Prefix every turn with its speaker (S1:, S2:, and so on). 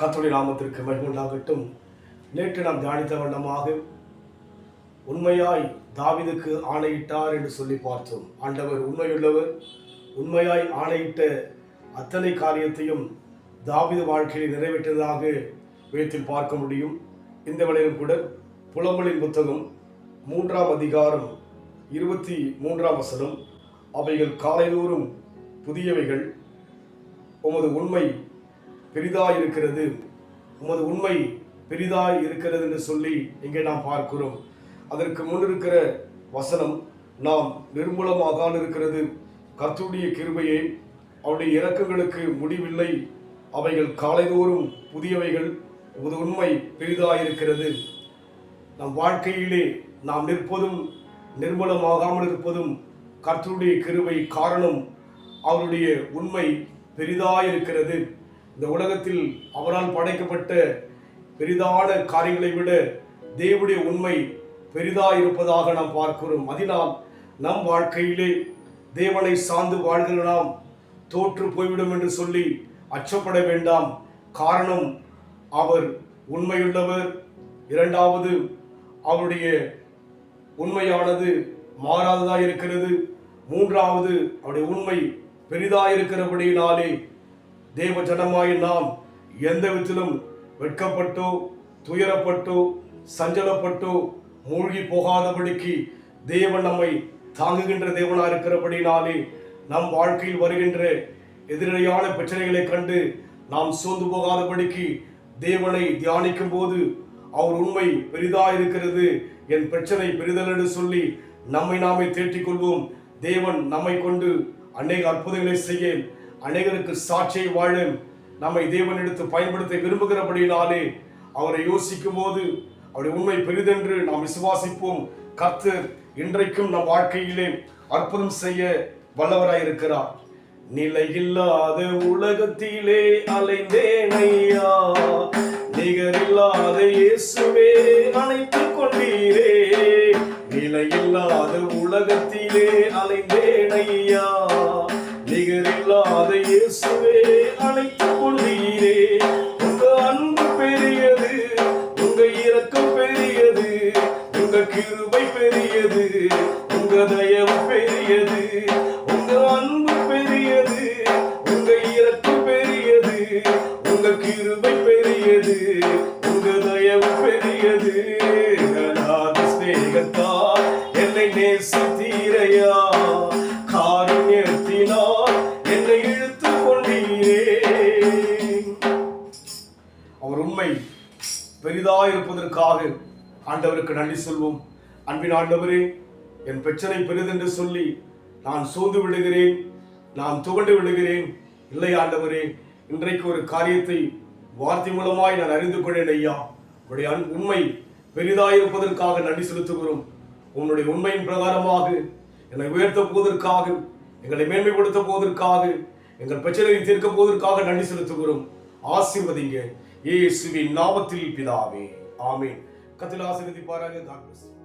S1: கர்த்தருடைய நாமத்திற்கு மகிமை உண்டாகட்டும். நேற்று நாம் தியானித்த வண்ணமாக உண்மையாய் தாவீதுக்கு ஆணையிட்டார் என்று சொல்லி பார்த்தோம். ஆண்டவர் உண்மையுள்ளவர். உண்மையாய் ஆணையிட்ட அத்தனை காரியத்தையும் தாவீது வாழ்க்கையில் நிறைவேற்றதாக வேதத்தில் பார்க்க முடியும். இந்த வேளையிலும் கூட புலம்பலின் புத்தகம் 3ஆம் அதிகாரம் 23ஆம் வசனம், அவைகள் காலைதோறும் புதியவைகள், உமது உண்மை பெரிதாய் இருக்கிறது, உமது உண்மை பெரிதாய் இருக்கிறது என்று சொல்லி இங்கே நாம் பார்க்கிறோம். அதற்கு முன் இருக்கிற வசனம், நாம் நிர்மூலமாக இருக்கிறது, கர்த்தருடைய கிருபையே, அவருடைய இரக்கங்களுக்கு முடிவில்லை, அவைகள் காலைதோறும் புதியவைகள், உமது உண்மை பெரிதாய் இருக்கிறது. நம் வாழ்க்கையிலே நாம் நிற்பதும் நிர்மூலமாகாமல் இருப்பதும் கர்த்தருடைய கிருபை காரணம். அவருடைய உண்மை பெரிதாய் இருக்கிறது. இந்த உலகத்தில் அவரால் படைக்கப்பட்ட பெரிதான காரியங்களை விட தேவனுடைய உண்மை பெரிதாய் இருப்பதாக நாம் பார்க்கிறோம். அதனால் நம் வாழ்க்கையிலே தேவனை சார்ந்து வாழ்கிற நாம் தோற்று போய்விடும் என்று சொல்லி அச்சப்பட வேண்டாம். காரணம், அவர் உண்மையுள்ளவர். இரண்டாவது, அவருடைய உண்மையானது மாறாததாய் இருக்கிறது. மூன்றாவது, அவருடைய உண்மை பெரிதாய் இருக்கிறபடியினாலே தேவ ஜனமாய் நாம் எந்த விதத்திலும் வெட்கப்பட்டோ துயரப்பட்டோ சஞ்சலப்பட்டோ மூழ்கி போகாதபடிக்கு தேவன் நம்மை தாங்குகின்ற தேவனாக இருக்கிறபடினாலே நம் வாழ்க்கையில் வருகின்ற எதிரடையான பிரச்சனைகளை கண்டு நாம் சோர்ந்து போகாதபடிக்கு தேவனை தியானிக்கும் போது அவர் உண்மை பெரிதாக இருக்கிறது, என் பிரச்சனை பெரிதல் என்று சொல்லி நம்மை நாமே தேற்றிக் கொள்வோம். தேவன் நம்மை கொண்டு அநேக அற்புதங்களை செய்ய, அநேகருக்கு சாட்சியை வாழ நம்மை தேவன் எடுத்து பயன்படுத்த விரும்புகிறபடினாலே அவரை யோசிக்கும் போது அவருடைய உண்மை பெரிதென்று நாம் விசுவாசிப்போம். கர்த்தர் இன்றைக்கும் நம் வாழ்க்கையிலே அற்புதம் செய்ய வல்லவராயிருக்கிறார். நிலையில்லாத உலகத்திலே அலைந்தேன் ஐயா, நிகரில்லாத இயேசுவே அணைத்துக் கொண்டீரே. நிலையில்லாத உலகத்திலே அலைந்தேன் ஐயா, நிகரில்லாத இயேசுவே அணைத்துக் கொண்டீரே. உங்க அன்பு பெரியது, உங்க இரக்கம் பெரியது, உங்க கிருபை பெரியது, உங்க தயவு பெரியது. உங்க அன்பு பெரியது, உங்க இரக்கம் பெரியது, உங்க கிருபை பெரியது, உங்க தயவு பெரியது. அநாத ஸ்நேகத்தால் என்னை நேசித்தீரையா, காருண்யத்தினால் என்னை இழுத்துக் கொண்டீரே. அவர் உண்மை பெரிதாய் இருப்பதற்காக ஆண்டவருக்கு நன்றி சொல்வோம். அன்பின் ஆண்டவரே, என் பிரச்சனை பெரிதென்று சொல்லி நான் சோர்ந்து விடுகிறேன், நான் துவண்டு விடுகிறேன். இல்லை ஆண்டவரே, இன்றைக்கு ஒரு காரியத்தை வார்த்தை மூலமாய் நான் அறிந்து கொண்டேன் ஐயா. உடைய உண்மை பெரிதாயிருப்பதற்காக நன்றி செலுத்துகிறோம். உன்னுடைய உண்மையின் பிரகாரமாக என்னை உயர்த்த போவதற்காக, எங்களை மேன்மைப்படுத்த போவதற்காக, எங்கள் பிரச்சனையை தீர்க்க போவதற்காக நன்றி செலுத்துகிறோம். ஆசீர்வதிங்க இயேசுவின் நாமத்தில் பிதாவே, ஆமென். கர்த்தர் ஆசீர்வதிப்பாராக. God bless you.